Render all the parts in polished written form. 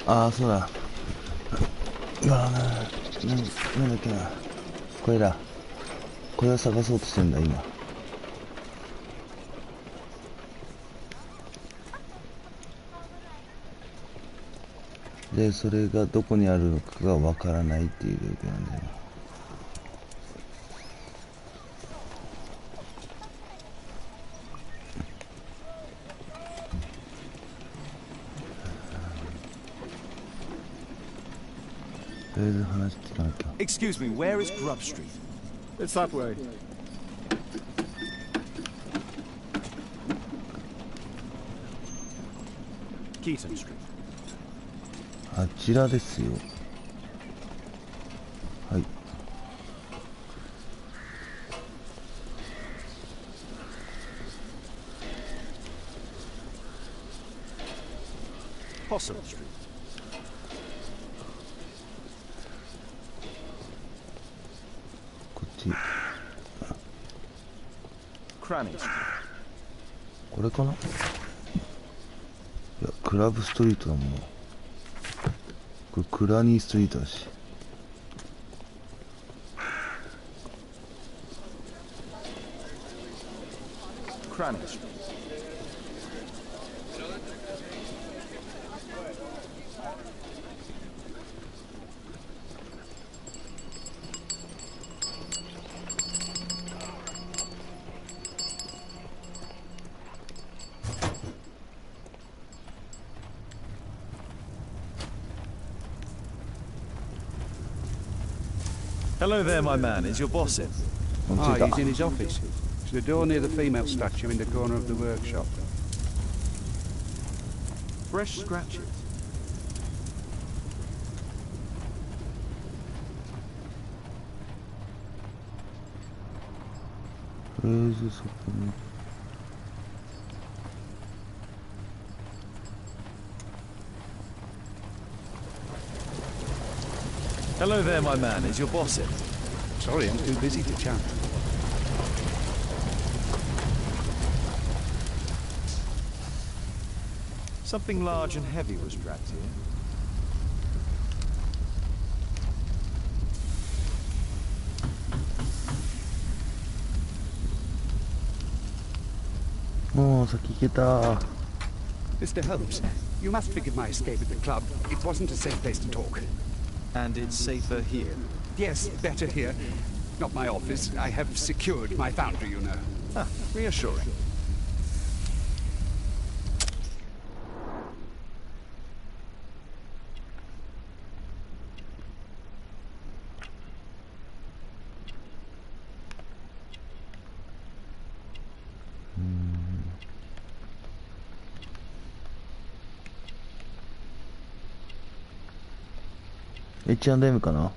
ああ、そうだ。うわーなんだっけな。これだ。これを探そうとしてんだ、今。で、それがどこにあるのかがわからないっていう状況なんだよ。とりあえず話聞かなきゃ。Excuse me, where is Grub Street? It's that way. Keaton Street. あちらですよ。はい。Possum Street. こっち。Cranny Street. これかな。いや、クラブストリートだもん。これクラニーストリートだし。Cranny Street. Hello there, my man. Is your boss in? Ah, he's in his office. It's the door near the female statue in the corner of the workshop. Fresh scratches. Hello there, my man. Is your boss in? Sorry, I'm too busy to chat. Something large and heavy was dragged here. Oh, 先行けた。 Mr. Holmes, you must forgive my escape at the club. It wasn't a safe place to talk. And it's safer here. Yes, better here. Not my office. I have secured my foundry, you know. Ah, reassuring. H&M かな。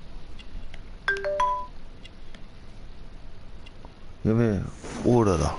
やべえ、オーラだ。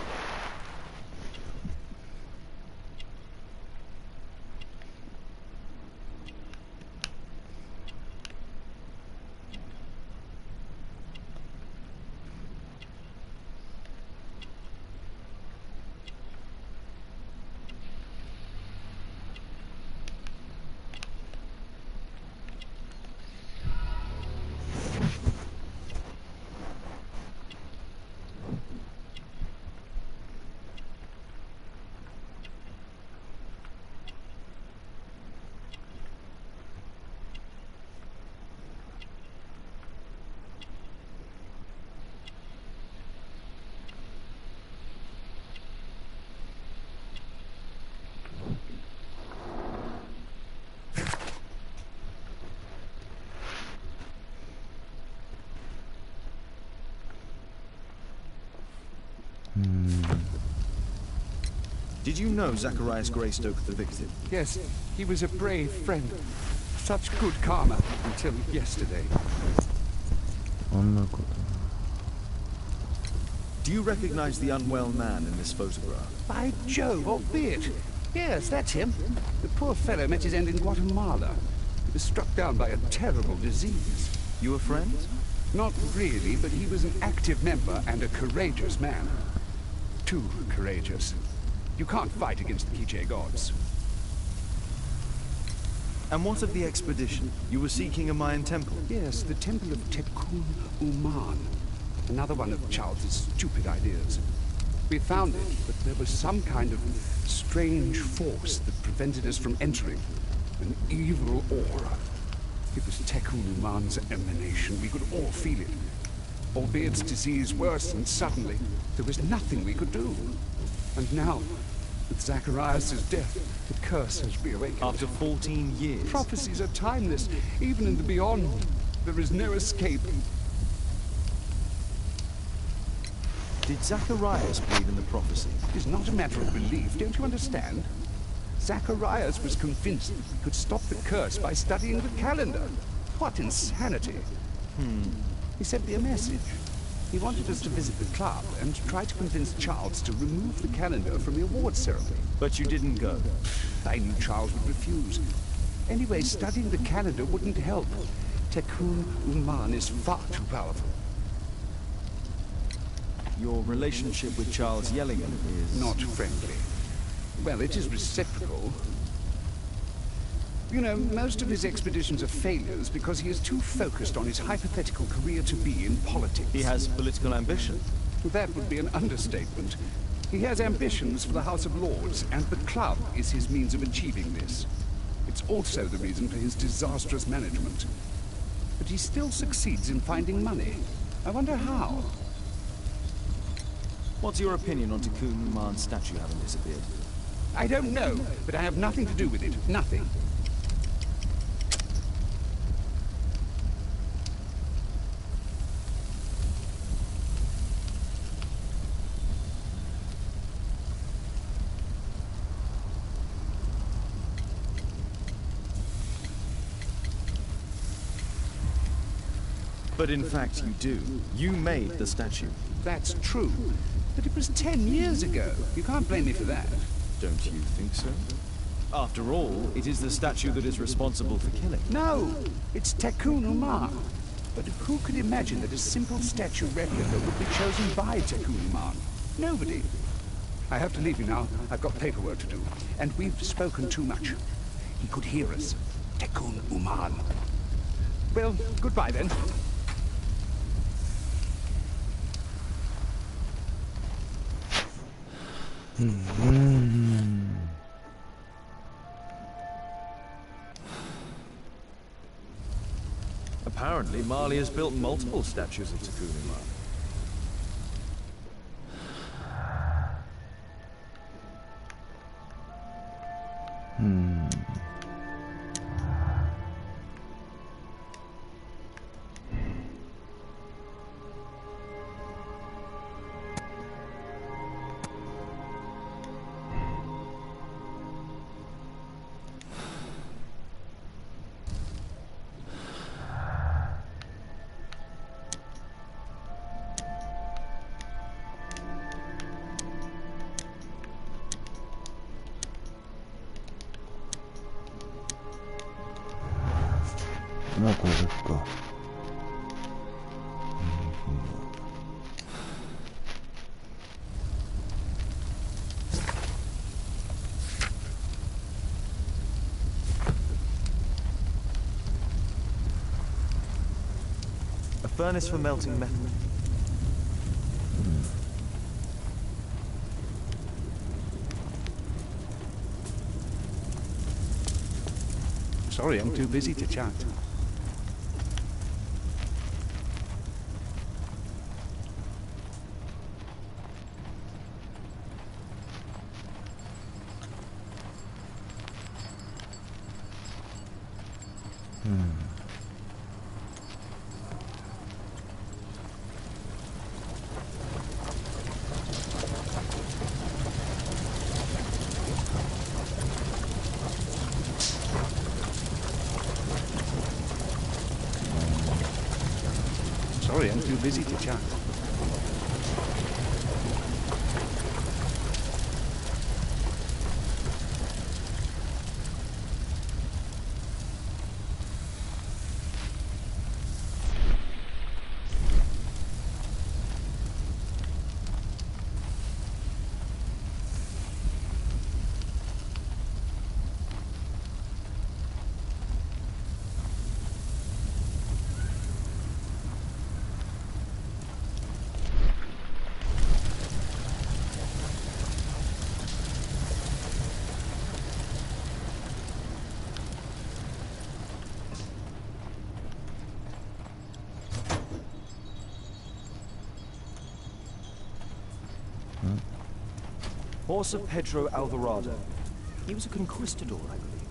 Did you know Zacharias Greystoke, the victim? Yes, he was a brave friend. Such good karma until yesterday. Do you recognize the unwell man in this photograph? By Jove, albeit. Yes, that's him. The poor fellow met his end in Guatemala. He was struck down by a terrible disease. You a friend? Not really, but he was an active member and a courageous man. Too courageous. You can't fight against the Quiche gods. And what of the expedition? You were seeking a Mayan temple? Yes, the temple of Tekun Uman. Another one of Charles's stupid ideas. We found it, but there was some kind of strange force that prevented us from entering. An evil aura. It was Tekun Uman's emanation. We could all feel it. Albeit its disease worse, and suddenly there was nothing we could do. And now, with Zacharias' death, the curse has reawakened. After 14 years? Prophecies are timeless. Even in the beyond, there is no escape. Did Zacharias believe in the prophecy? It's not a matter of belief, don't you understand? Zacharias was convinced he could stop the curse by studying the calendar. What insanity! He sent me a message. He wanted us to visit the club and try to convince Charles to remove the calendar from the awards ceremony. But you didn't go. I knew Charles would refuse. Anyway, studying the calendar wouldn't help. Tekun Uman is far too powerful. Your relationship with Charles Yellingham is... Not friendly. Well, it is reciprocal. You know, most of his expeditions are failures because he is too focused on his hypothetical career to be in politics. He has political ambition. That would be an understatement. He has ambitions for the House of Lords, and the club is his means of achieving this. It's also the reason for his disastrous management. But he still succeeds in finding money. I wonder how. What's your opinion on Tekun Uman's statue having disappeared? I don't know, but I have nothing to do with it. Nothing. But in fact you do. You made the statue. That's true. But it was 10 years ago. You can't blame me for that. Don't you think so? After all, it is the statue that is responsible for killing. No! It's Tekun Uman. But who could imagine that a simple statue replica would be chosen by Tekun Uman? Nobody. I have to leave you now. I've got paperwork to do. And we've spoken too much. He could hear us. Tekun Uman. Well, goodbye then. Apparently, Marley has built multiple statues of Tekun Uman.まあこれでっか。A furnace for melting metal. Sorry, I'm too busy to chat. Sorry, I'm too busy to chat. Horse of Pedro Alvarado. He was a conquistador, I believe.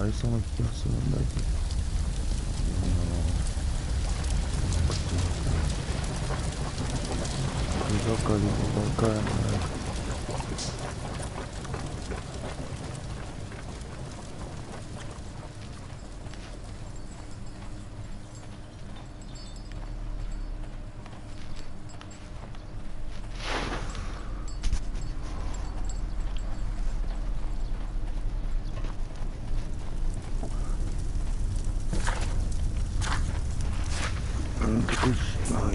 ありそうな気がするんだけど。手がかりがわからない。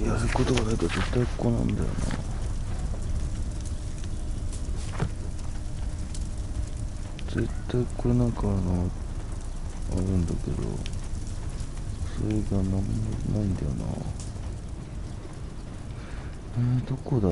やることがないから絶対ここなんだよな。絶対これなんかあるんだけど、それがなんもないんだよな。どこだ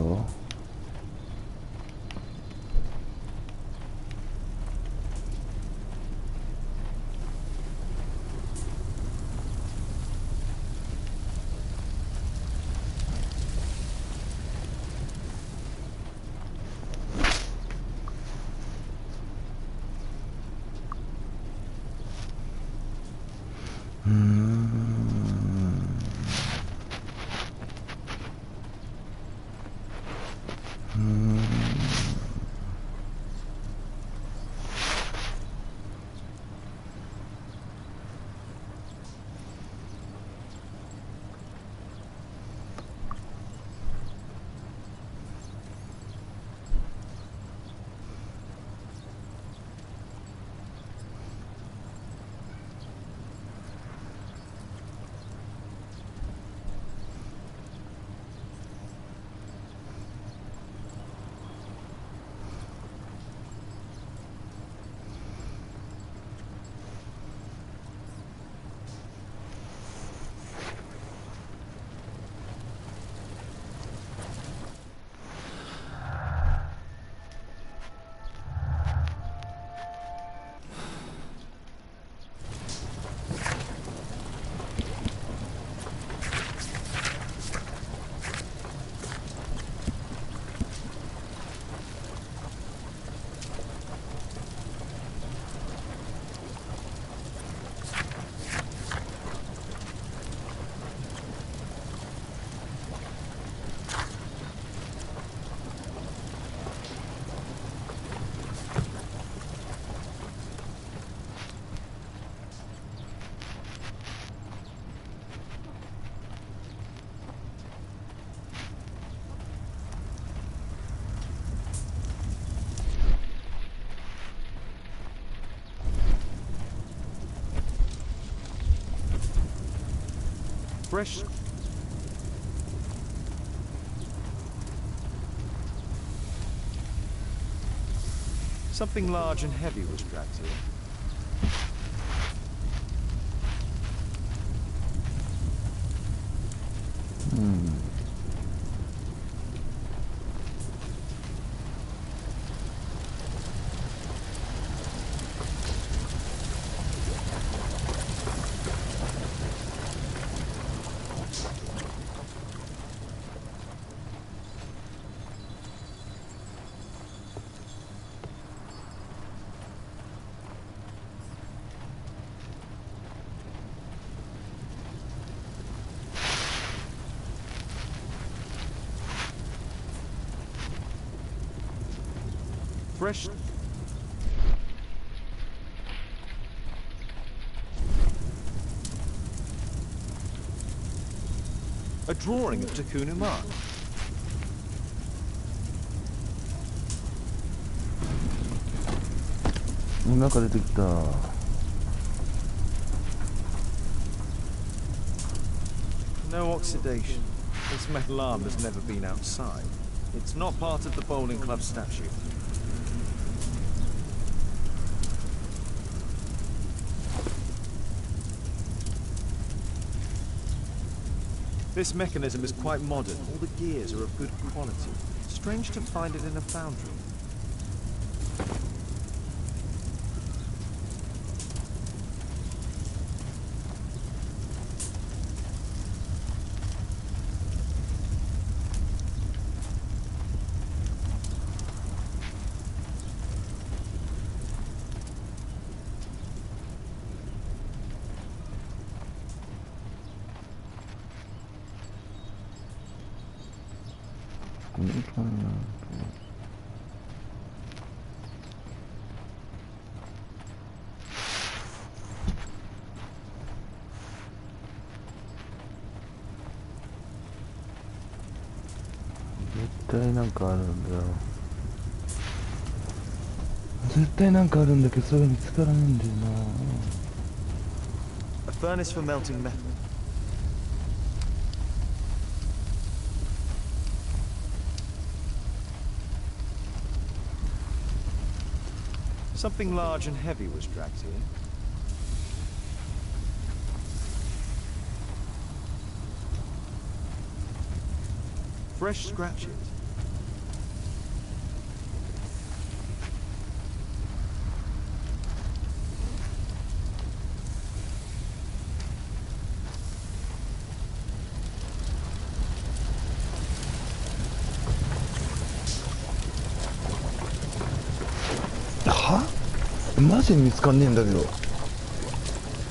？Fresh. Something large and heavy was dragged here. Fresh. A drawing of Takunu Mark. No oxidation. This metal arm has never been outside. It's not part of the bowling club statue. This mechanism is quite modern. All the gears are of good quality. Strange to find it in a foundry. 絶対なんかあるんだよ。絶対なんかあるんだけど、それが見つからないんだよな。A furnace for melting metal. Something large and heavy was dragged here. Fresh scratches.は？マジで見つかんねえんだけど。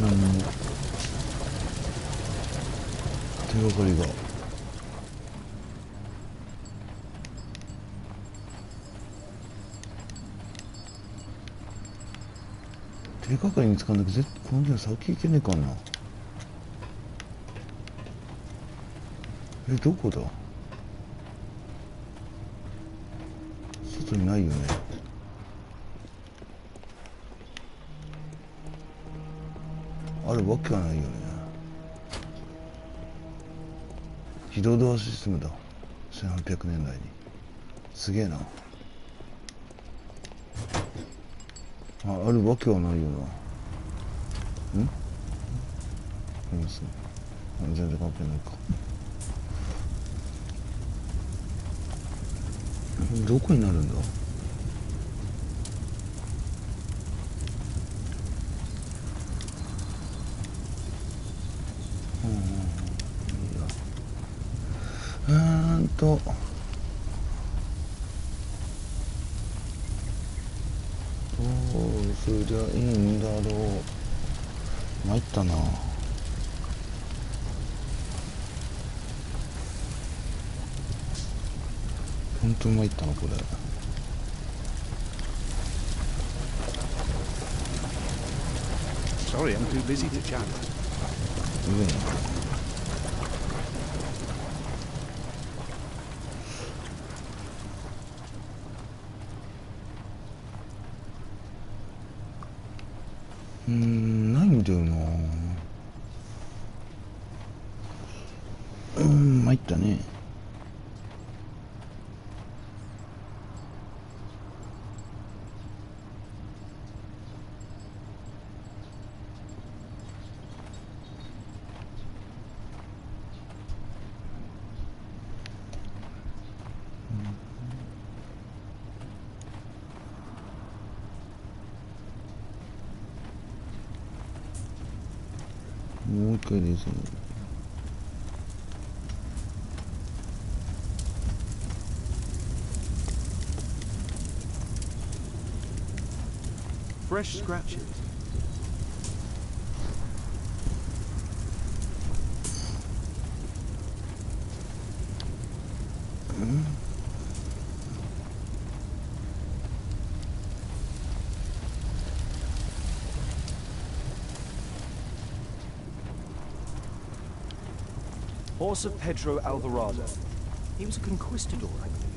何も手がかりが。手がかり見つかんだけど、この辺先行けねえかな。どこだ？外にないよね。あるわけはないよね。自動ドアシステムだ。1800年代に。すげえな。あるわけはないよな。ん？いますね。全然関係ないか。どこになるんだ？どうすりゃいいんだろう。参ったな。本当に参ったなこれ。Sorry, I'm too busy to chat. ないんだよな。参ったね。もう一回ですね。Fresh scratches. Horse of Pedro Alvarado. He was a conquistador, I believe.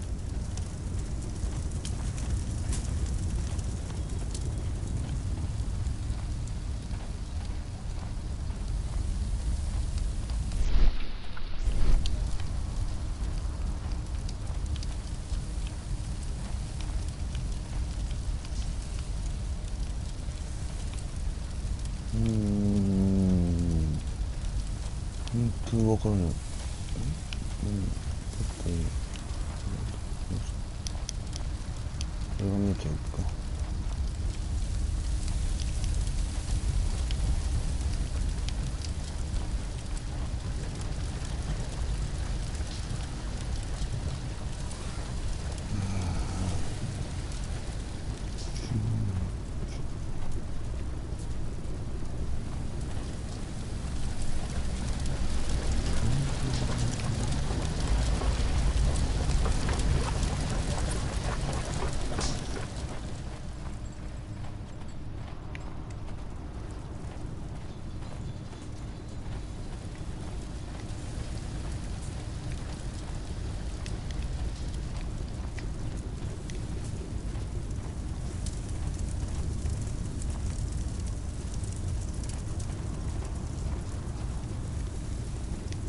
本当わからない。これが見えちゃうか。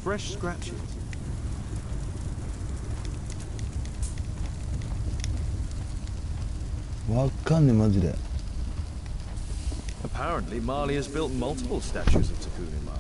fresh scratches. Apparently, Marley has built multiple statues of Takunuman.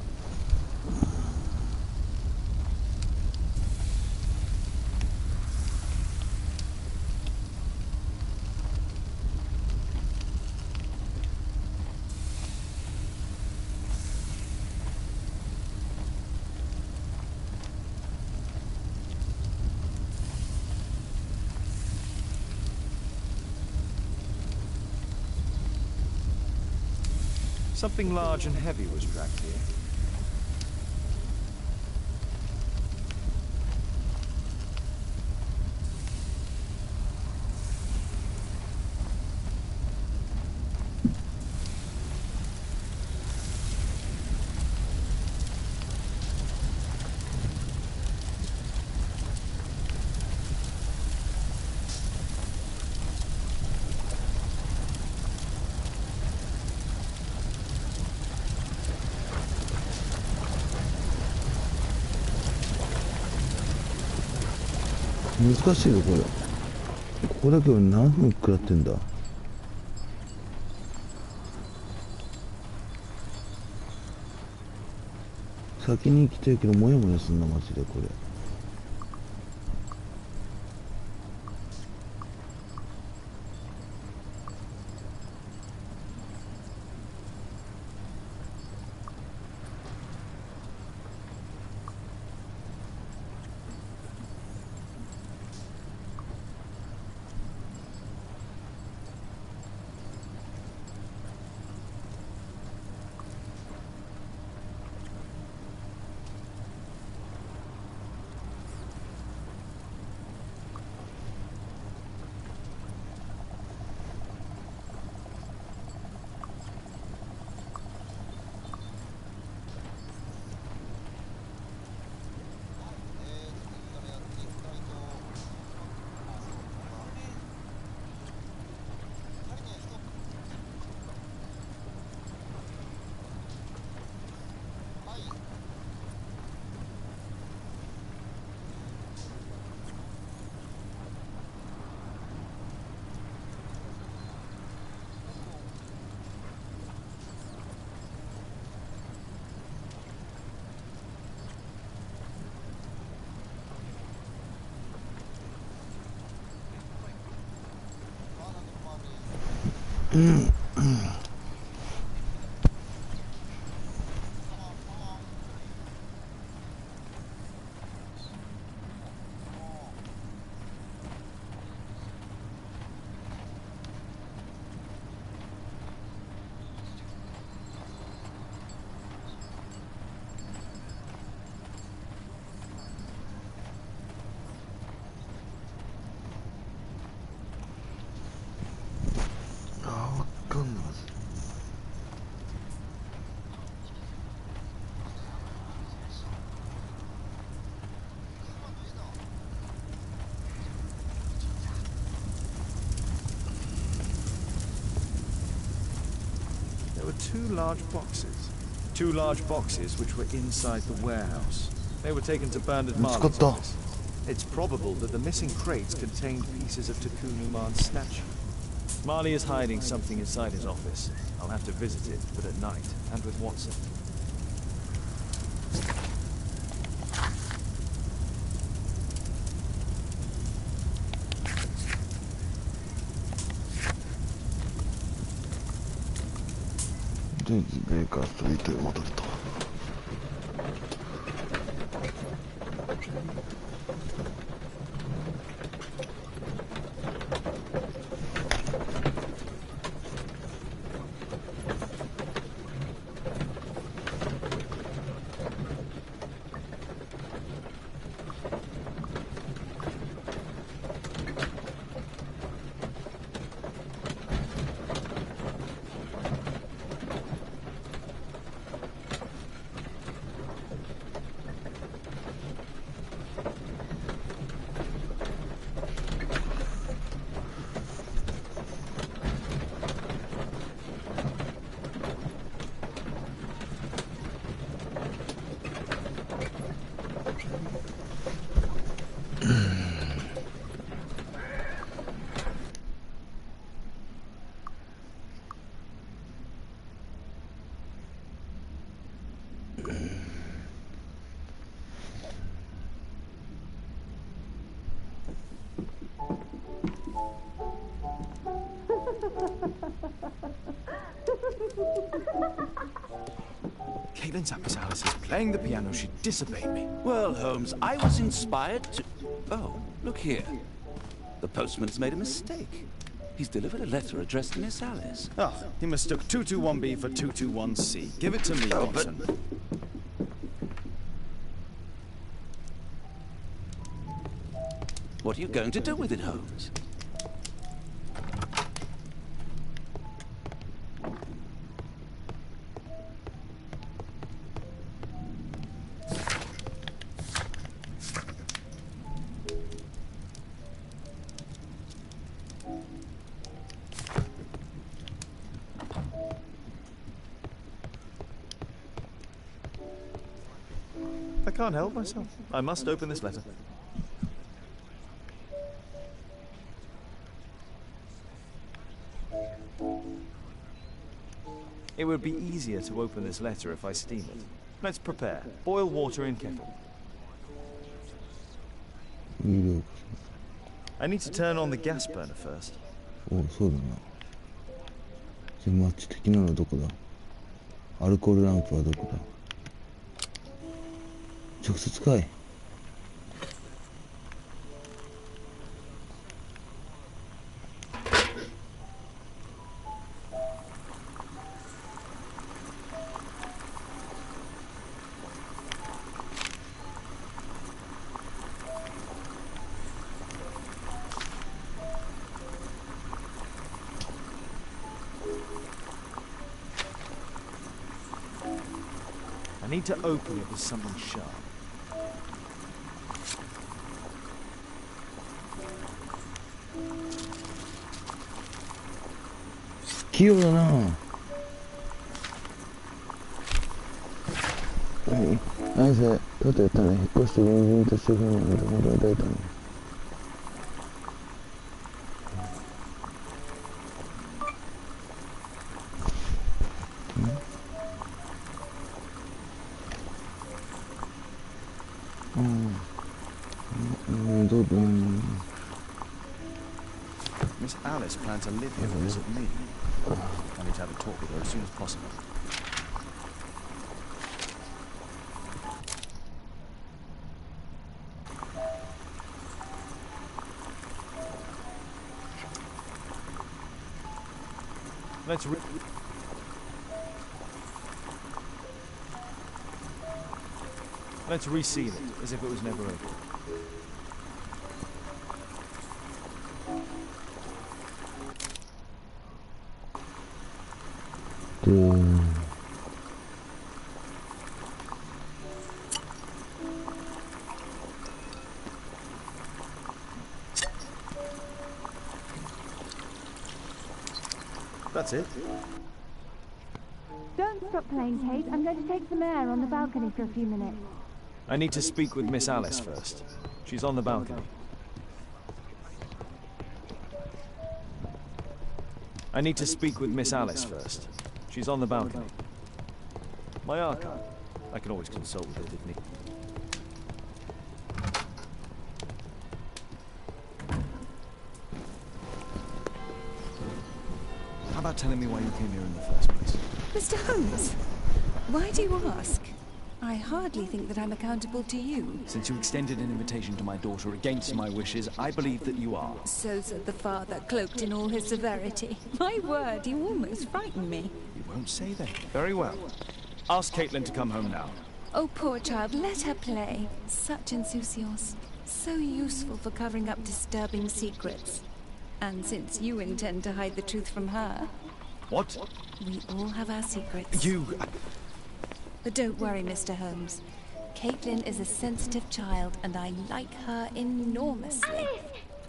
Something large and heavy was tracked here.難しいぞこれ。ここだけ俺何分食らってんだ。先に行きたいけどモヤモヤすんなマジでこれ。Two large boxes which were inside the warehouse. They were taken to Bernard Marley's office. It's probable that the missing crates contained pieces of Takunuman's statue. Marley is hiding something inside his office. I'll have to visit it, but at night, and with Watson. Baker Street へ戻ると。Caitlin's up as Alice is playing the piano. She'd disobey me. Well, Holmes, I was inspired to... Oh, look here. The postman's made a mistake. He's delivered a letter addressed to Miss Alice. Oh, he mistook 221B for 221C. Give it to me, Watson. What are you going to do with it, Holmes? I can't help myself. I must open this letter. It would be easier to open this letter if I steam it. Let's prepare. Boil water in kettle. 有力。 I need to turn on the gas burner first. お、そうだな。じゃあマッチ的なのはどこだ？アルコールランプはどこだ？直接かい。I need to open it with something sharp. 器用だな。何？何せとうとうやったら引っ越して隣人としてくるのに本当に抱いたの。Miss Alice planned to live here and visit me. I need to have a talk with her as soon as possible. Let's reseal it as if it was never opened. That's it. Don't stop playing, Kate. I'm going to take some air on the balcony for a few minutes. I need to speak with Miss Alice first. She's on the balcony. I need to speak with Miss Alice first. She's on the balcony. My archive. I can always consult with it if need. How about telling me why you came here in the first place? Mr. Holmes, why do you ask? I hardly think that I'm accountable to you. Since you extended an invitation to my daughter against my wishes, I believe that you are. So said the father, cloaked in all his severity. My word, you almost frightened me. You won't say that. Very well. Ask Caitlin to come home now. Oh, poor child, let her play. Such insouciance. So useful for covering up disturbing secrets. And since you intend to hide the truth from her... What? We all have our secrets. You... But don't worry, Mr. Holmes. Caitlin is a sensitive child, and I like her enormously. Alice!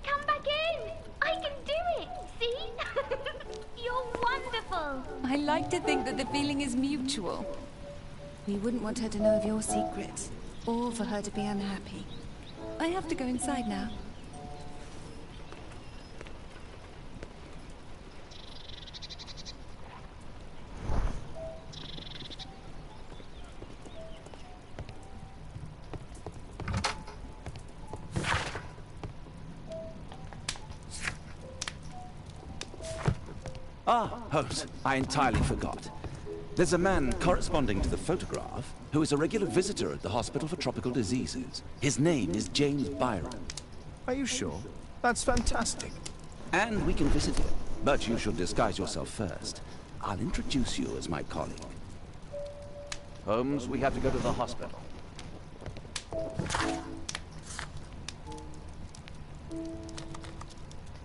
Come back in! I can do it! See? You're wonderful! I like to think that the feeling is mutual. We wouldn't want her to know of your secrets, or for her to be unhappy. I have to go inside now. Ah, Holmes, I entirely forgot. There's a man corresponding to the photograph who is a regular visitor at the Hospital for Tropical Diseases. His name is James Byron. Are you sure? That's fantastic. And we can visit him, but you should disguise yourself first. I'll introduce you as my colleague. Holmes, we have to go to the hospital.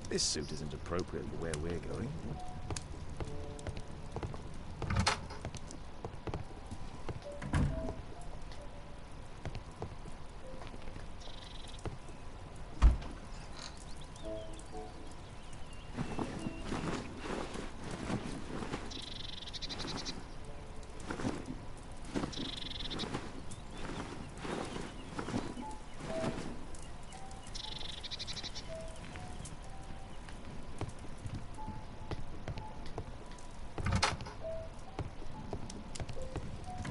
This suit isn't appropriate for where we're going.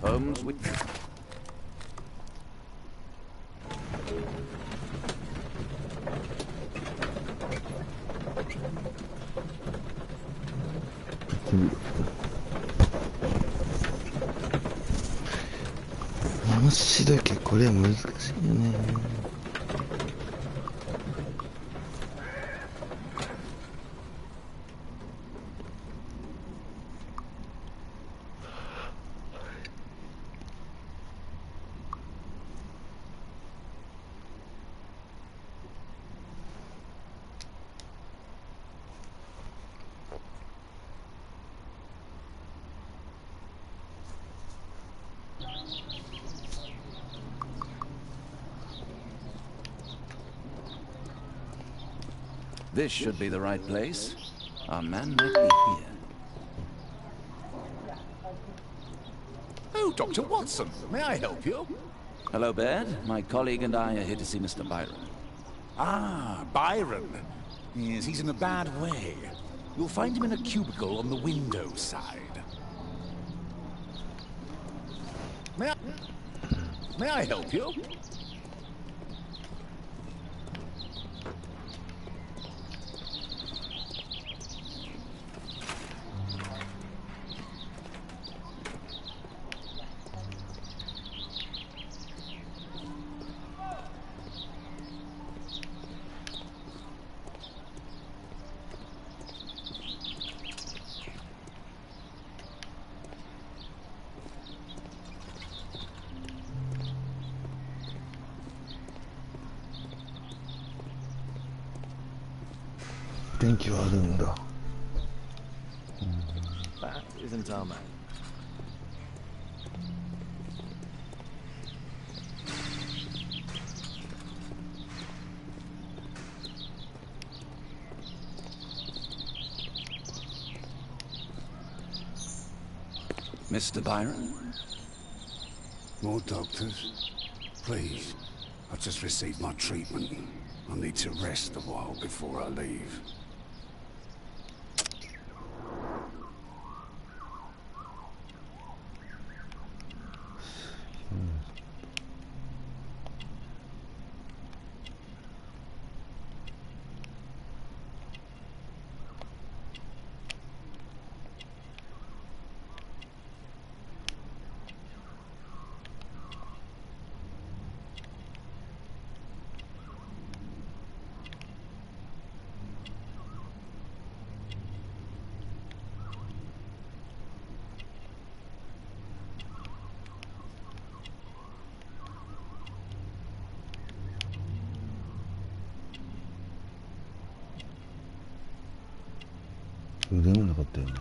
Holmes, we...話だけこれは難しいよね。This should be the right place. Our man might be here. Oh, Dr. Watson, may I help you? Hello, Baird. My colleague and I are here to see Mr. Byron. Ah, Byron. Yes, he's in a bad way. You'll find him in a cubicle on the window side. May I help you?電気はあるんだ。That isn't our man. Mr. Byron? More doctors? Please. I've just received my treatment. I need to rest a while before I leave.腕もなかったよね。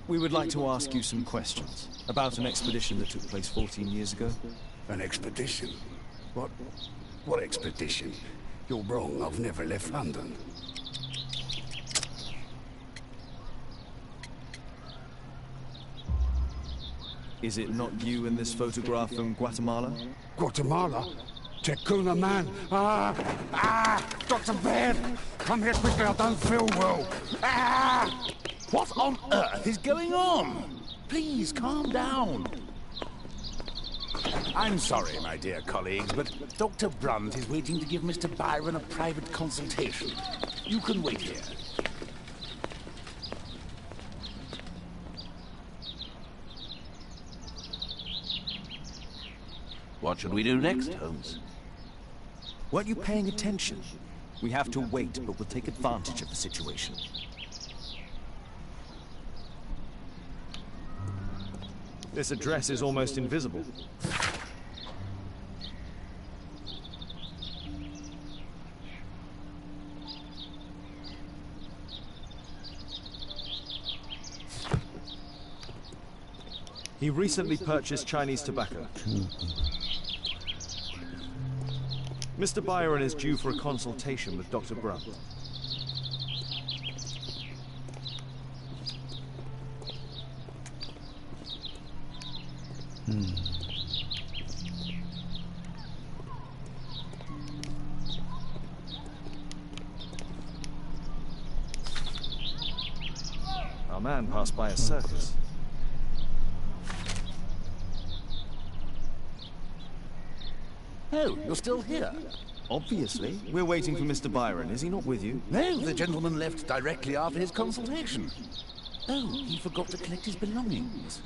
We would like to ask you some questions about an expedition that took place 14 years ago. An expedition? What expedition? You're wrong, I've never left London. Is it not you in this photograph from Guatemala? Guatemala? Tekuna man! Dr. Baird! Come here quickly, I don't feel well! What on earth is going on? Please, calm down. I'm sorry, my dear colleagues, but Dr. Brunt is waiting to give Mr. Byron a private consultation. You can wait here. What should we do next, Holmes? Weren't you paying attention? We have to wait, but we'll take advantage of the situation. This address is almost invisible. He recently purchased Chinese tobacco. Mr. Byron is due for a consultation with Dr. Brunt. Our man passed by a circus. Oh, you're still here? Obviously. We're waiting for Mr. Byron. Is he not with you? No, the gentleman left directly after his consultation. Oh, he forgot to collect his belongings.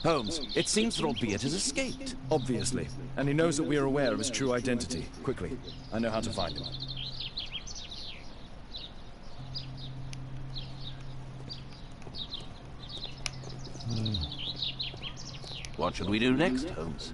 Holmes, it seems that Albeit has escaped. Obviously. And he knows that we are aware of his true identity. Quickly. I know how to find him. What should we do next, Holmes?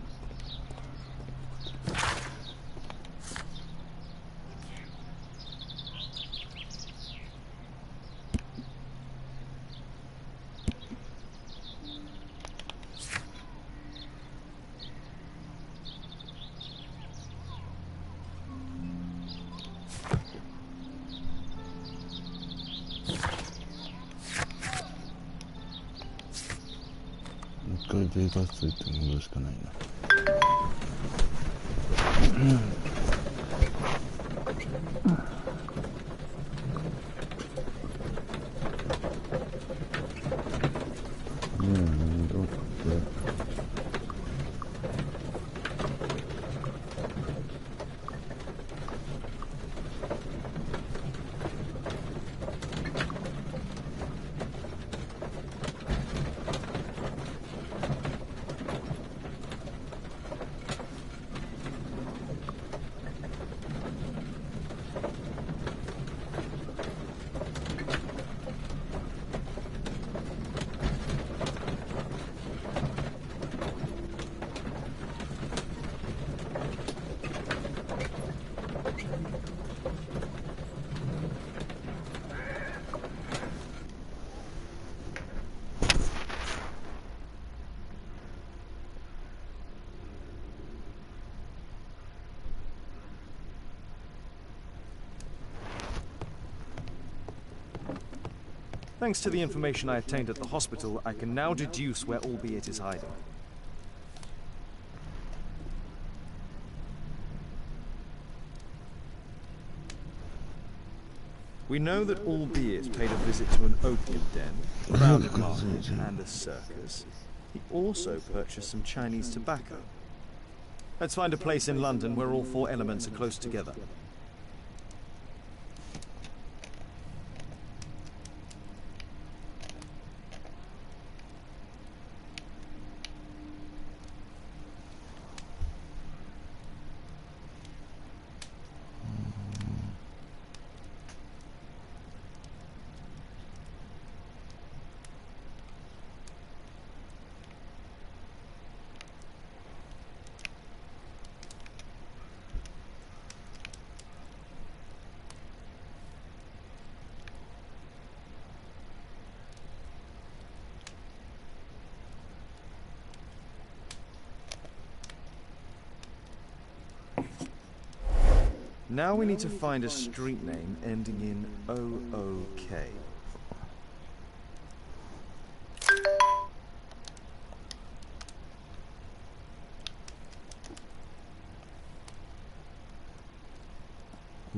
一回データついて戻るしかないな。戻ってThanks to the information I obtained at the hospital, I can now deduce where Albeit is hiding. We know that Albeit paid a visit to an opium den, a rounded market, and a circus. He also purchased some Chinese tobacco. Let's find a place in London where all four elements are close together. Now we need to find a street name ending in OOK.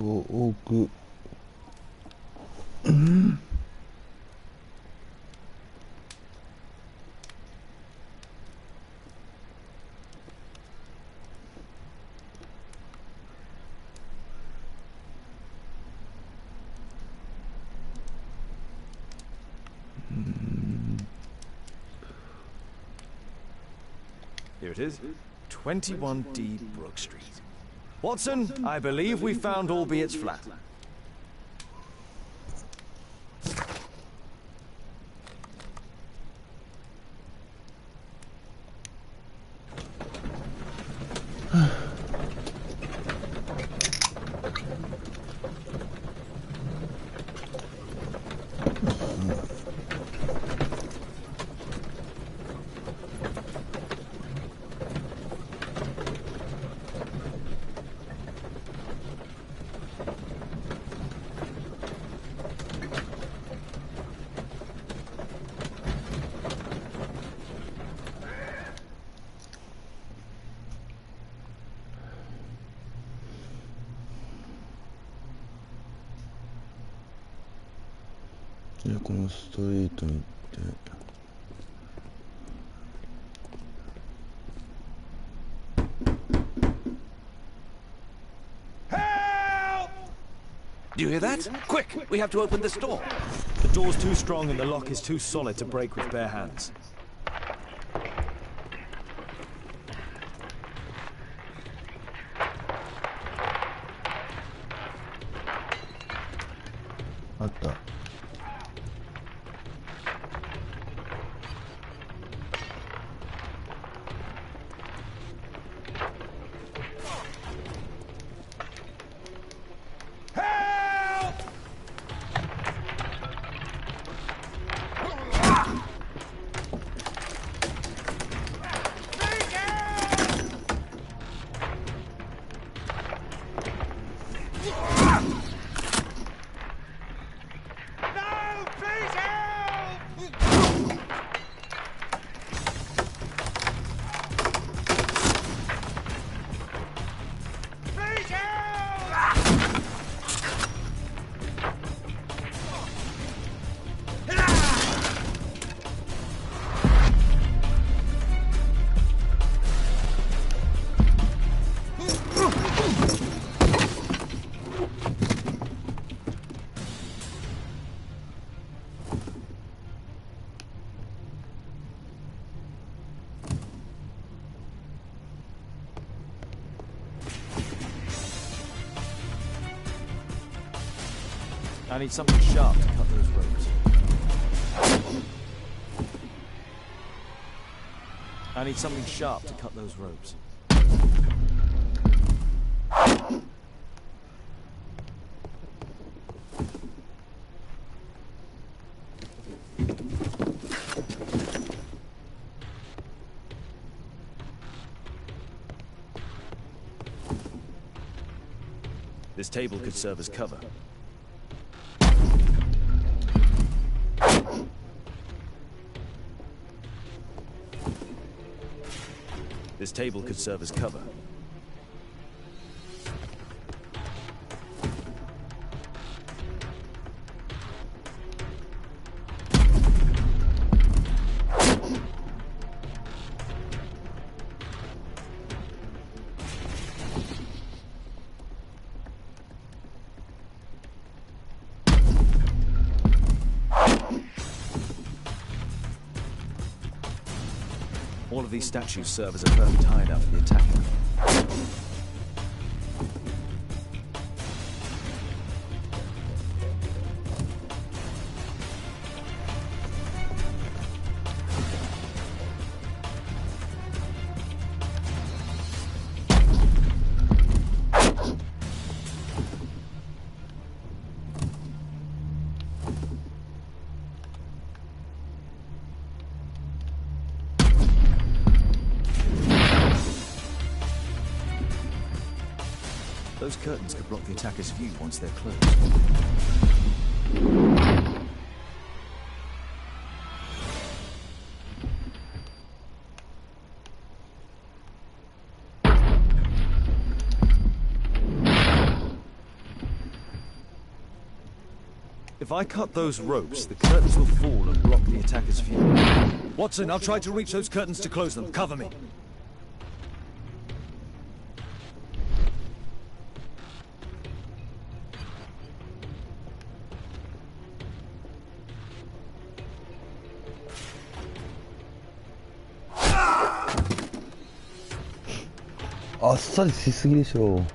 Oak. Here it is, 21D Brook Street. Watson, I believe we found Albiet's flat.でこのストリートに行ってHelp! Do you hear that? Quick! We have to open this door. The door's too strong and the lock is too solid to break with bare hands. I need something sharp to cut those ropes. I need something sharp to cut those ropes. This table could serve as cover. This table could serve as cover. All of these statues serve as a perfect hideout for the attacker. Those curtains could block the attacker's view once they're closed. If I cut those ropes, the curtains will fall and block the attacker's view. Watson, I'll try to reach those curtains to close them. Cover me.あっさりしすぎでしょう。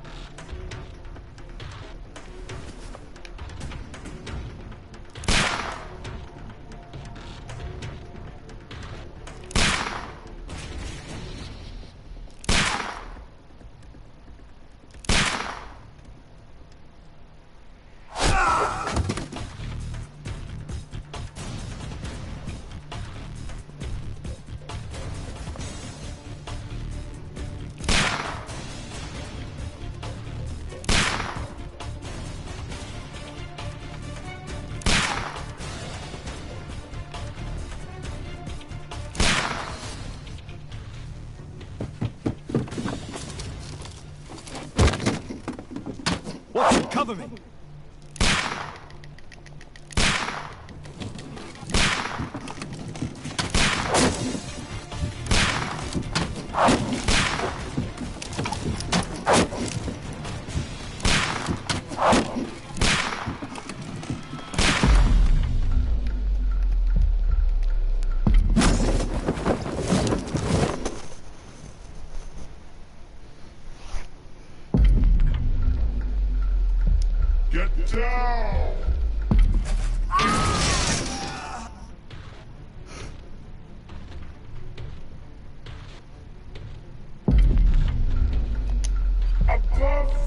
Watson, cover me! Get down! Above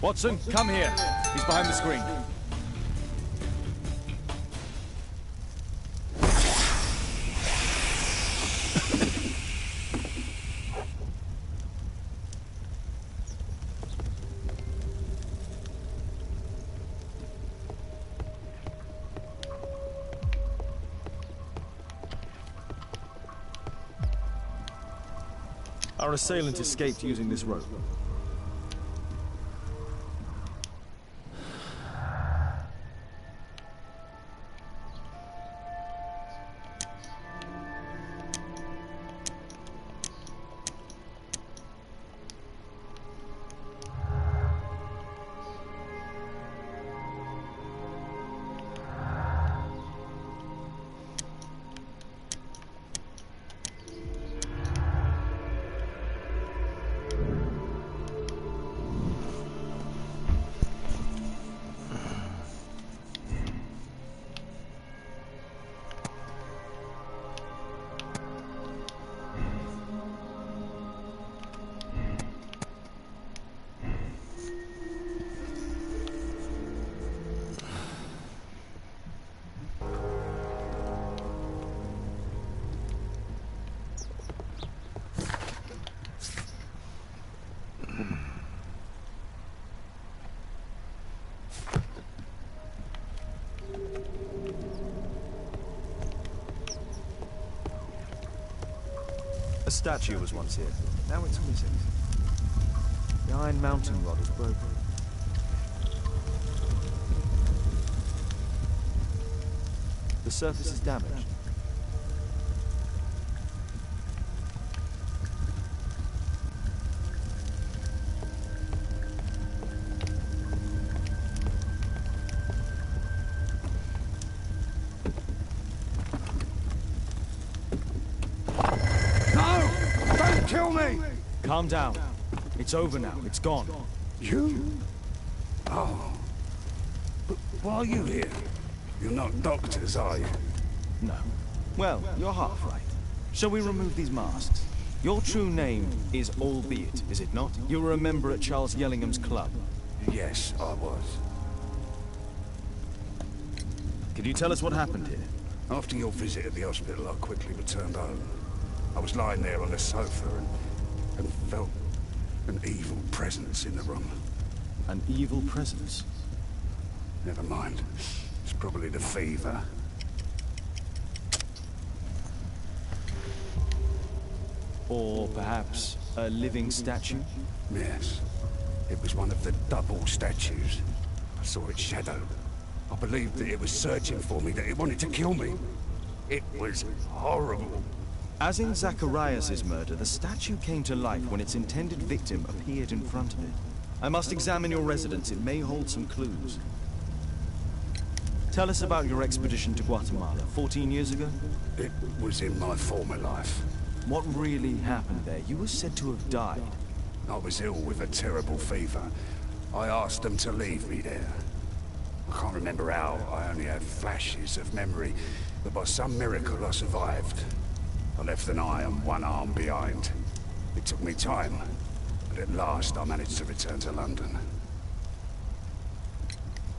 Watson, come here. He's behind the screen. Our assailant escaped using this rope. A statue was once here. Now it's missing. The iron mounting rod is broken. The surface is damaged. No! Calm down. It's over now. It's gone. You? Oh. But why are you here? You're not doctors, are you? No. Well, you're half right. Shall we remove these masks? Your true name is Albeit, is it not? You were a member at Charles Yellingham's club. Yes, I was. Can you tell us what happened here? After your visit at the hospital, I quickly returned home. I was lying there on the sofa and felt an evil presence in the room. An evil presence? Never mind. It's probably the fever. Or perhaps a living statue? Yes. It was one of the double statues. I saw its shadow. I believed that it was searching for me, that it wanted to kill me. It was horrible. As in Zacharias' murder, the statue came to life when its intended victim appeared in front of it. I must examine your residence. It may hold some clues. Tell us about your expedition to Guatemala 14 years ago. It was in my former life. What really happened there? You were said to have died. I was ill with a terrible fever. I asked them to leave me there. I can't remember how. I only had flashes of memory. But by some miracle, I survived. I left an eye and one arm behind. It took me time. But at last, I managed to return to London.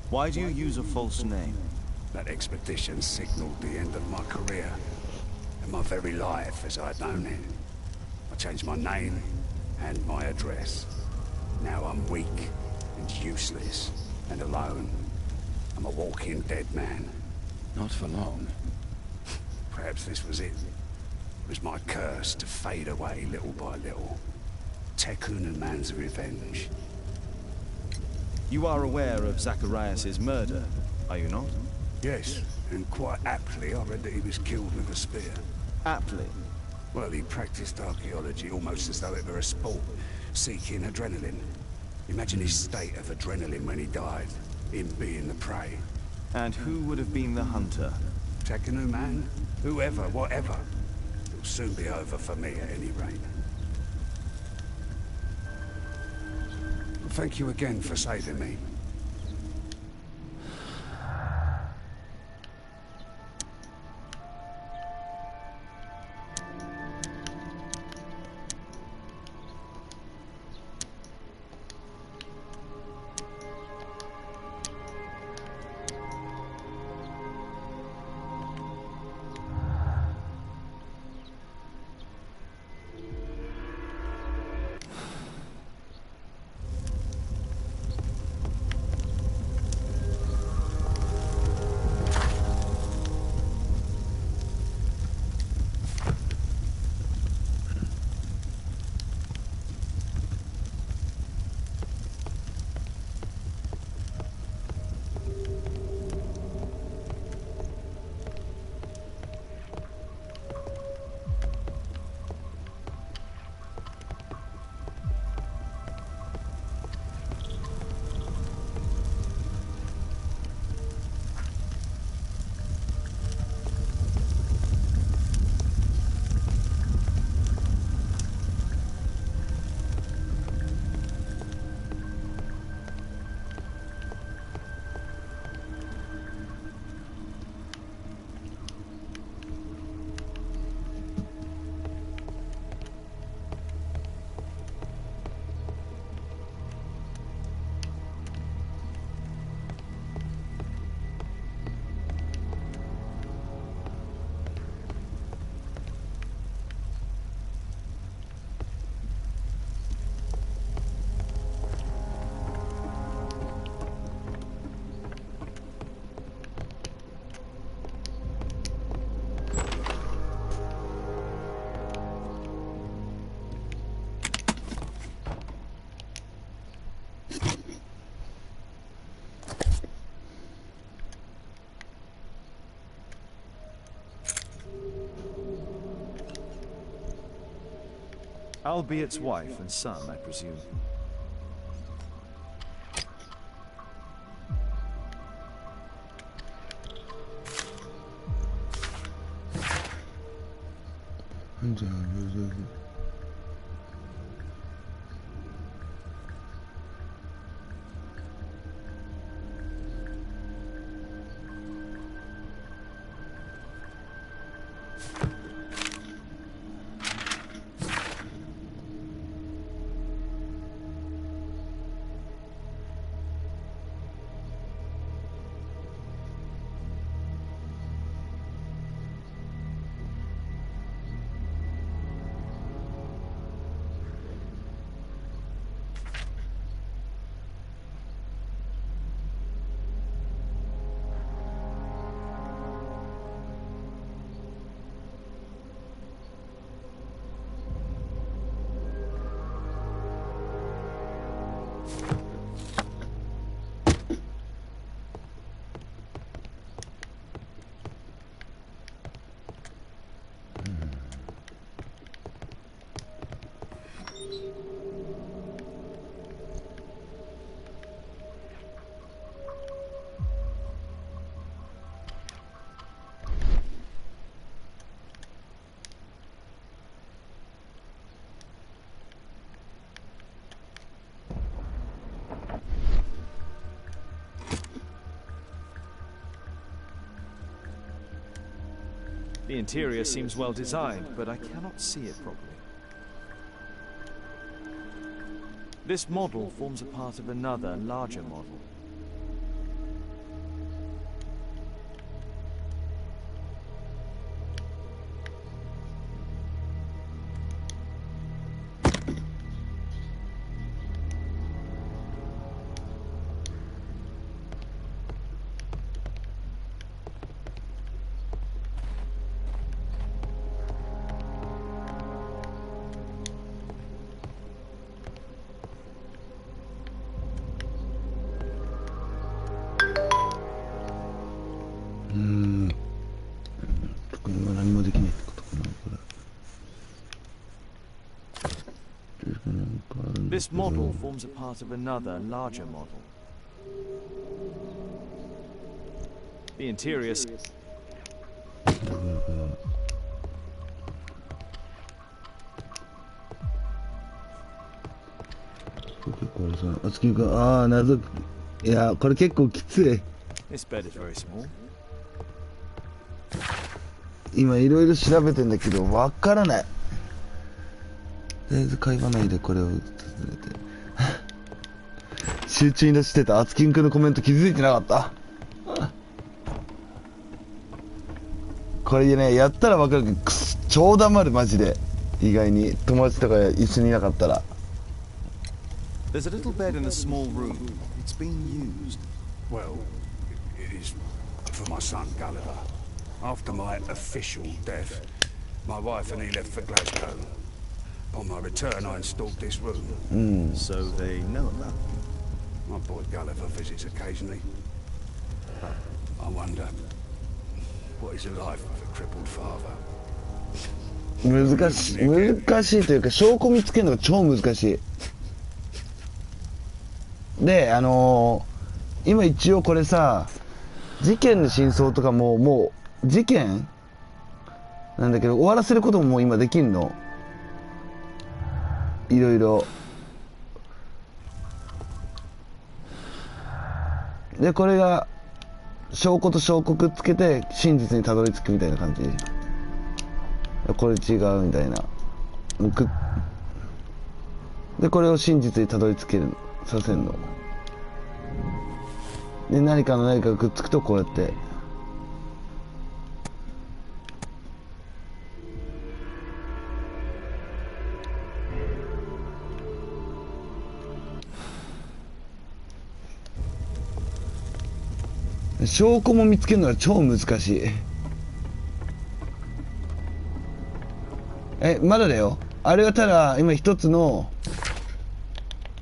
Why do you use a false name? That expedition signaled the end of my career. And my very life as I'd known it. I changed my name and my address. Now I'm weak and useless and alone. I'm a walking dead man. Not for long. Perhaps this was it. It was my curse to fade away little by little. Tekun man's revenge. You are aware of Zacharias' murder, are you not? Yes, and quite aptly I read that he was killed with a spear. Aptly. Well, he practiced archaeology almost as though it were a sport, seeking adrenaline. Imagine his state of adrenaline when he died, him being the prey. And who would have been the hunter? Tekun man? Whoever, whatever. It'll soon be over for me at any rate. Thank you again for saving me. Albiet's wife and son, I presume. The interior seems well designed, but I cannot see it properly. This model forms a part of another, larger model. This model forms a part of another, larger model. The interior... ああ、謎。いや、これ結構きつい。This bed is very small. 今いろいろ調べてんだけど、わからない。とりあえず会話内でこれを続けて集中に出してた。あつきんくんのコメント気づいてなかったこれね、やったらわかるけど、超黙るマジで。意外に友達とか一緒にいなかったら。There's a little bed in a small room. It's being used. Well, it is for my son Gulliver. After my official death, my wife and he left for Glasgow. On my return, I installed this room. So they know about it. My boy Gulliver visits occasionally. I wonder, what is the life of a crippled father? 難しいというか、証拠見つけるのが超難しい。で、今一応これさ、事件の真相とかもう事件なんだけど、終わらせることももう今できんの。いろいろで、これが証拠と証拠くっつけて真実にたどり着くみたいな感じ。これ違うみたいな。でこれを真実にたどり着けるさせるので、何かがくっつくとこうやって証拠も見つけるのが超難しい。まだだよ。あれはただ今一つの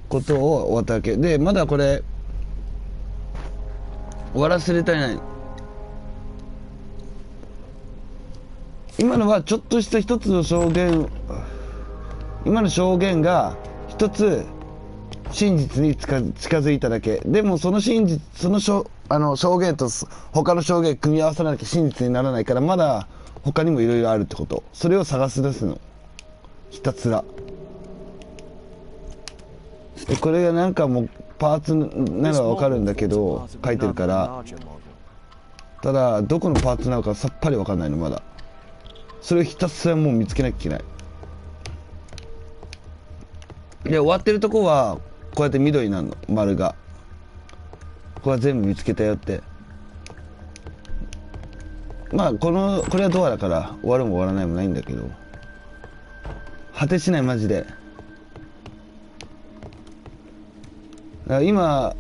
ことを終わったわけで、まだこれ終わらせれたいない。今のはちょっとした一つの証言、今の証言が一つ真実に近づいただけでも、その真実、その証言と他の証言組み合わさなきゃ真実にならないから、まだ他にもいろいろあるってこと。それを探し出すの、ひたすら。でこれがなんかもうパーツなのは分かるんだけど書いてるから、ただどこのパーツなのかさっぱり分かんないのまだ。それをひたすらもう見つけなきゃいけない。で終わってるとこはこうやって緑になるの、丸が。これは全部見つけたよって。まあこれはドアだから終わるも終わらないもないんだけど、果てしないマジで。だから今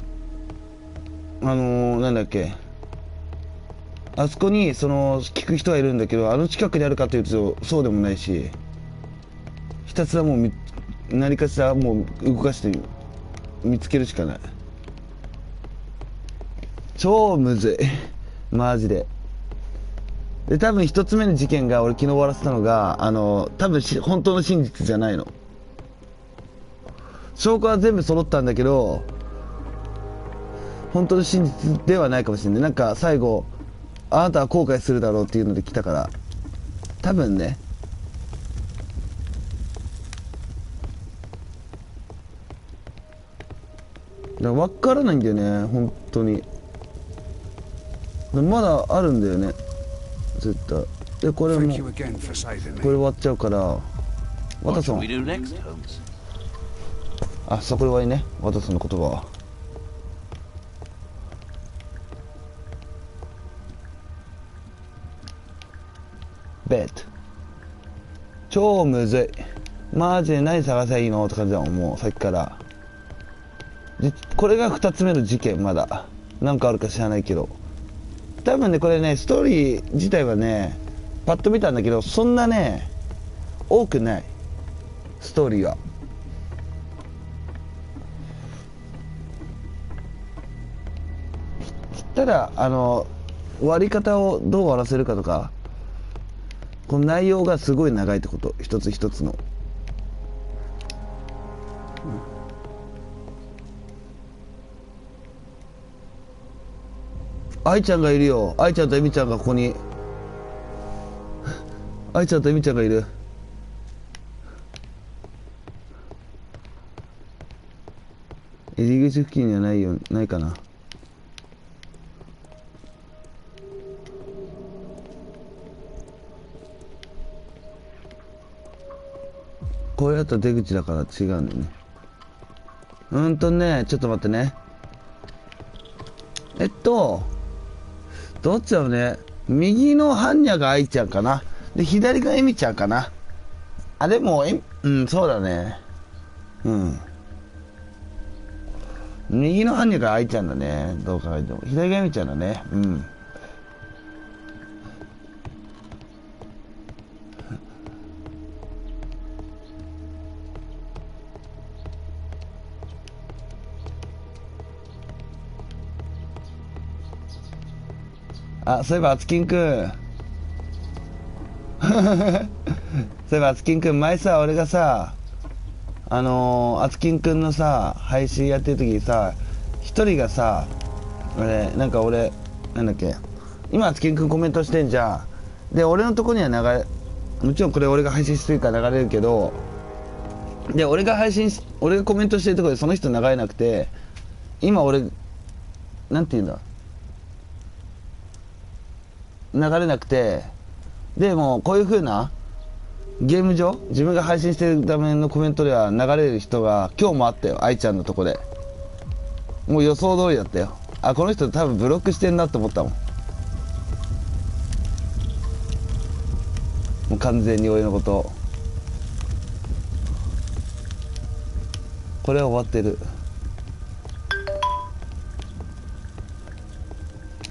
なんだっけ、あそこに聞く人はいるんだけど、近くにあるかというとそうでもないし、ひたすらもう何かしらもう動かして見つけるしかない。超むずいマジで。で多分一つ目の事件が俺昨日終わらせたのが多分本当の真実じゃないの。証拠は全部揃ったんだけど本当の真実ではないかもしれない。なんか最後あなたは後悔するだろうっていうので来たから、多分ね。だから分からないんだよね本当に。まだあるんだよね絶対。でこれも Thank you again for saving これ me. 終わっちゃうからワト What ソ shall ン we do next, Holmes? あそこで終わりねワトソンの言葉はベッド超むずいマジで何探せばいいのって感じだもんもうさっきからこれが2つ目の事件まだなんかあるか知らないけど多分ねこれねストーリー自体はねパッと見たんだけどそんなね多くないストーリーはただ終わり方をどう終わらせるかとかこの内容がすごい長いってこと一つ一つの、愛ちゃんがいるよ愛ちゃんとエミちゃんがここに愛ちゃんとエミちゃんがいる入り口付近にはないかなこれだと出口だから違うんだよねちょっと待ってねどっちだろうね右のハンニャが愛ちゃんかなで左がエミちゃんかなあでもそうだね右のハンニャが愛ちゃんだねどう考えても左がエミちゃんだねあ、そういえばあつきんくんそういえばあつきんくん前さ俺がさあつきんくんのさ配信やってる時にさ一人がさなんだっけ今あつきんくんコメントしてんじゃんで俺のとこにはもちろんこれ俺が配信してるから流れるけどで俺がコメントしてるところでその人流れなくて今俺なんて言うんだ流れなくてでもこういう風なゲーム上自分が配信してるためのコメントでは流れる人が今日もあったよ愛ちゃんのとこでもう予想通りだったよあこの人多分ブロックしてんなって思ったもんもう完全に俺のことこれは終わってる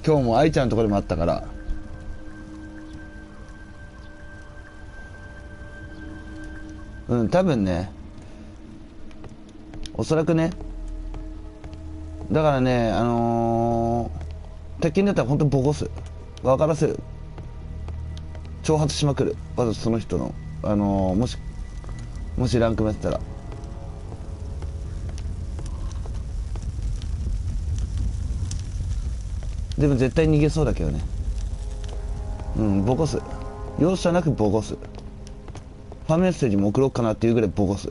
今日も愛ちゃんのところでもあったから多分ねおそらくねだからね鉄拳だったら本当にボコす分からせる挑発しまくるまずその人のもしランクもやってたらでも絶対逃げそうだけどねボコす容赦なくボコすファンメッセージも送ろうかなっていうぐらいボコす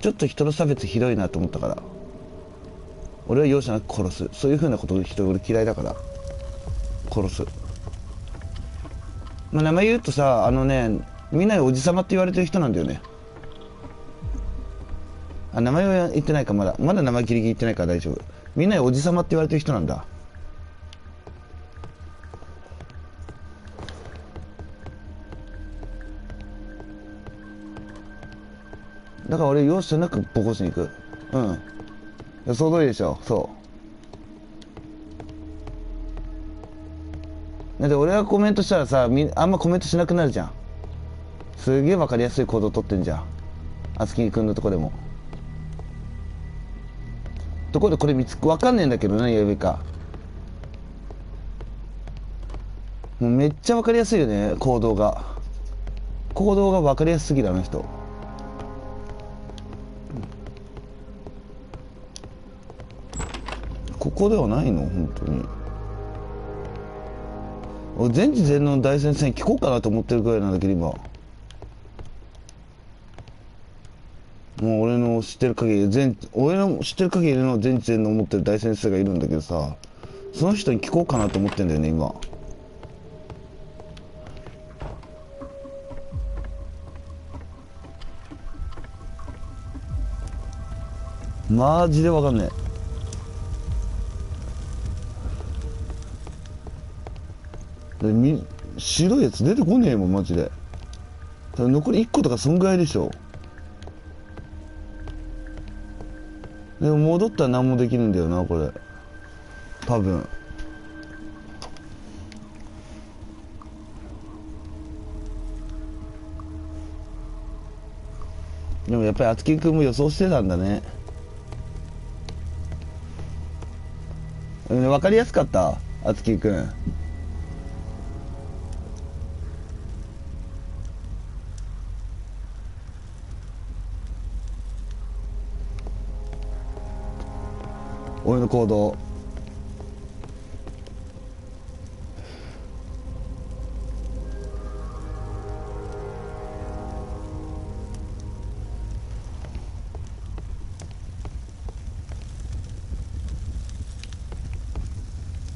ちょっと人の差別ひどいなと思ったから俺は容赦なく殺すそういうふうなこと人俺嫌いだから殺す名前言うとさみんなにおじさまって言われてる人なんだよね名前は言ってないかまだ名前ギリギリ言ってないから大丈夫みんなにおじさまって言われてる人なんだだから俺容赦なくボコしに行く予想通りでしょだって俺がコメントしたらさあんまコメントしなくなるじゃんすげえ分かりやすい行動取ってんじゃんあつきくんのとこでもところでこれ分かんねえんだけど何やるべきかもうめっちゃ分かりやすいよね行動が分かりやすすぎるあの人ここではないの本当に俺全知全能の大先生に聞こうかなと思ってるくらいなんだけど今。もう俺の知ってる限りの全知全能を持ってる大先生がいるんだけどさ、その人に聞こうかなと思ってんだよね今。マジでわかんねえ。白いやつ出てこねえもんマジで。残り1個とかそんぐらいでしょ。でも戻ったら何もできるんだよなこれ多分。でもやっぱり厚木君も予想してたんだね。分かりやすかった厚木君。俺の行動。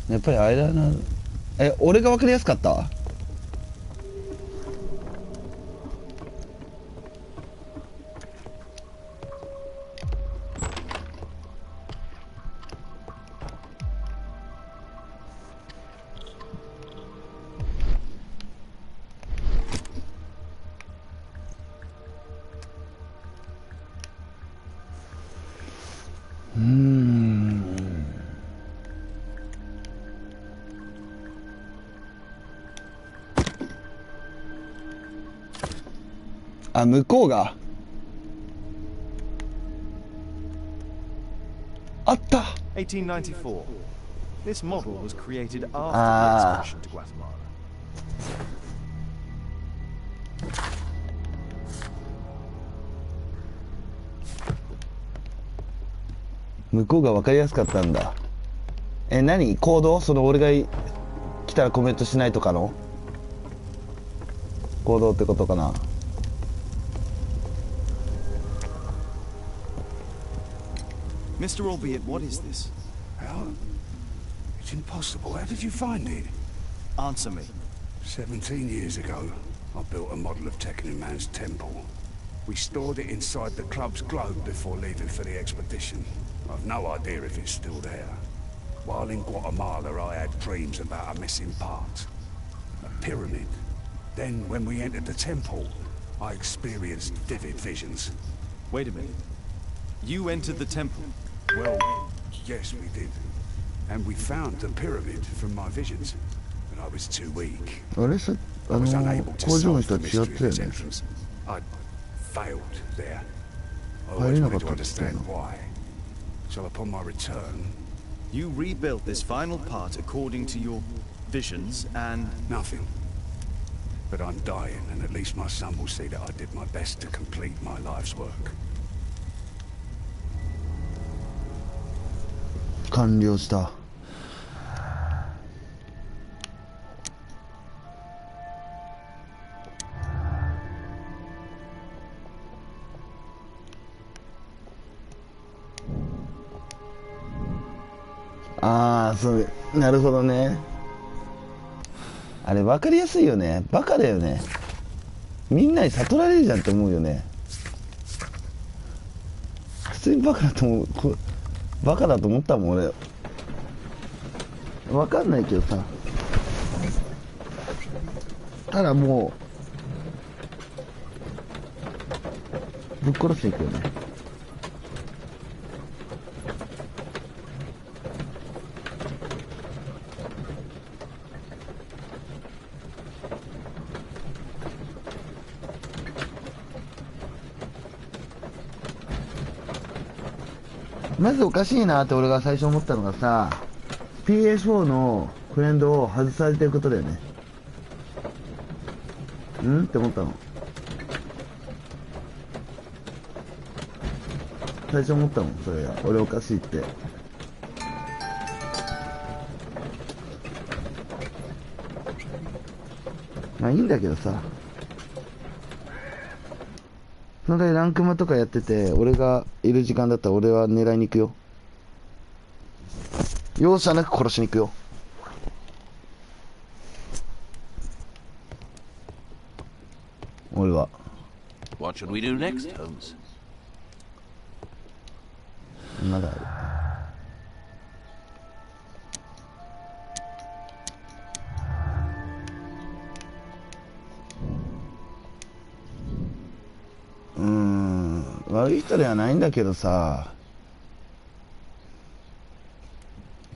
やっぱりあれだな。俺が分かりやすかった。あ、向こうがあった。1894. This model was created after the expedition to Guatemala. 向こうが分かりやすかったんだ。何行動？その俺が来たらコメントしないとかの行動ってことかな。Mr. Albeit, what is this? Well, it's impossible. How did you find it? Answer me. 17 years ago, I built a model of Tekkenun Man's temple. We stored it inside the club's globe before leaving for the expedition. I've no idea if it's still there. While in Guatemala, I had dreams about a missing part. A pyramid. Then, when we entered the temple, I experienced vivid visions. Wait a minute. You entered the temple? Well, yes, we did. And we found the pyramid from my visions. But I was too weak. I was unable to solve the mystery of its entrance. I'd failed there. I always wanted to understand why. So upon my return... You rebuilt this final part according to your visions and... Nothing. But I'm dying, and at least my son will see that I did my best to complete my life's work. 完了した。ああ、そう、なるほどね。あれ分かりやすいよね。バカだよね。みんなに悟られるじゃんって思うよね。普通にバカだと思う。バカだと思ったもん俺。分かんないけどさ。ただもうぶっ殺していくよね。まずおかしいなって俺が最初思ったのがさ、 PS4 のフレンドを外されてることだよね。んって思ったの。最初思ったもん、それが。俺おかしいって。まあいいんだけどさ、その代ランクマとかやってて俺がいる時間だったら俺は狙いに行くよ。容赦なく殺しに行くよ。俺は。 What should we do next, Holmes? まだある。悪い人ではないんだけどさ、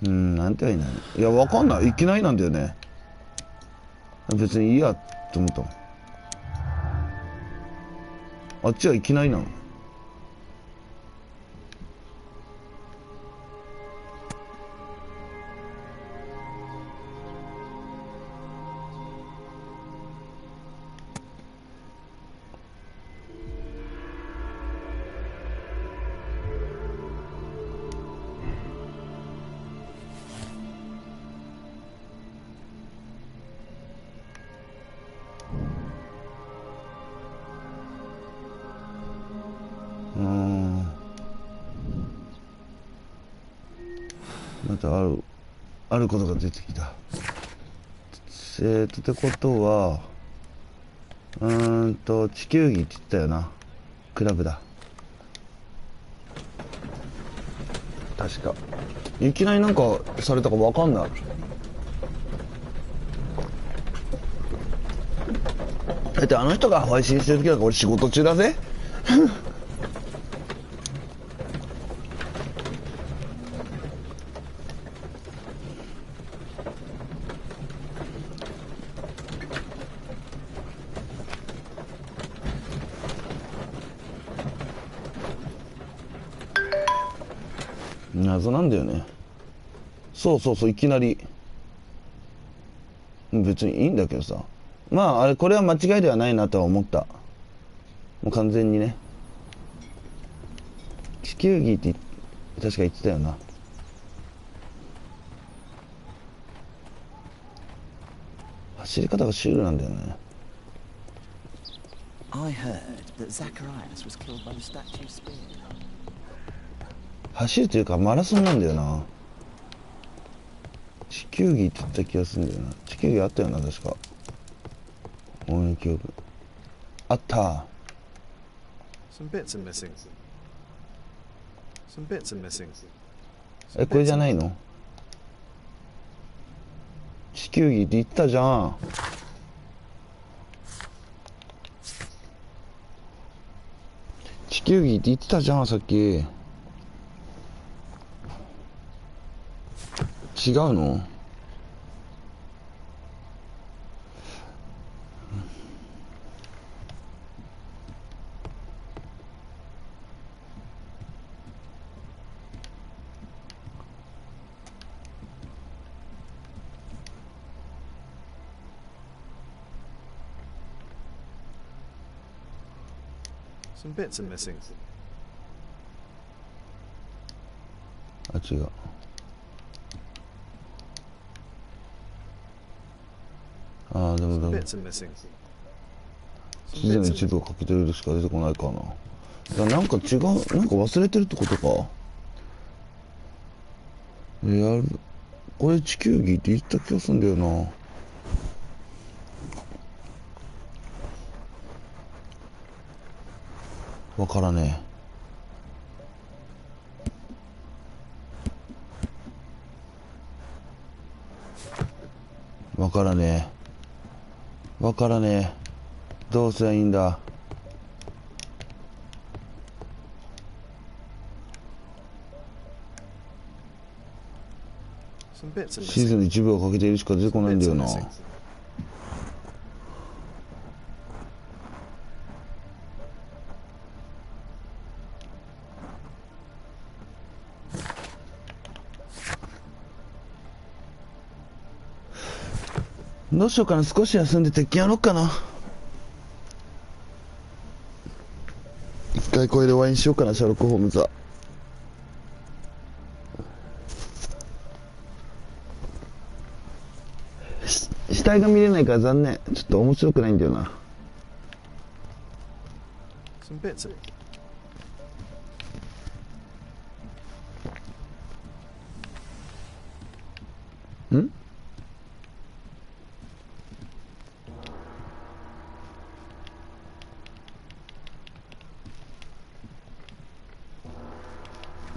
なんて言えばいいんだろう。いや、わかんない。いきなりなんだよね。別にいいやって思ったもん。あっちはいきなりなの。またあることが出てきた。ってことは地球儀って言ったよな。クラブだ確か。いきなりなんかされたかわかんない。だってあの人が配信してる時なんか俺仕事中だぜ謎なんだよね。そういきなり。別にいいんだけどさ、まああれこれは間違いではないなとは思った。もう完全にね。地球儀って確か言ってたよな。走り方がシュールなんだよね。I heard that Zacharias was killed by the statue spear. 走るというかマラソンなんだよな。地球儀って言った気がするんだよな。地球儀あったよな確か。応援記憶あった。 Some bits are missing. Some bits are missing. これじゃないの？地球儀って言ったじゃん。地球儀って言ってたじゃんさっき。違うの？Some bits are missing. あ、違う。ああ、でも Some bits are missing. 地図の一部をかけてるしか出てこないかな。いや、なんか違う、なんか忘れてるってことか。これ地球儀って言った気がするんだよな。わからねえ。わからねえ。わからねえ。どうすりゃいいんだ。Some bits are 地 missing. 図の一部をかけているしか出てこないんだよな。どうしようかな。少し休んで鉄拳やろうかな。一回これで終わりにしようかな。シャーロック・ホームズは。死体が見れないから残念。ちょっと面白くないんだよな。 Some bits ofん？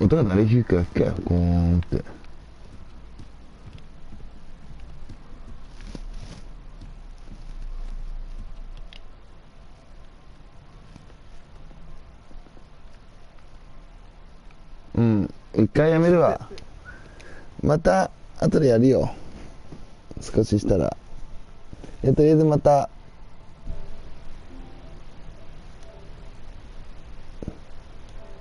音が鳴り響くわけよ、ゴーンって。うん、一回やめるわ。また後でやるよ、少ししたら。とりあえずまた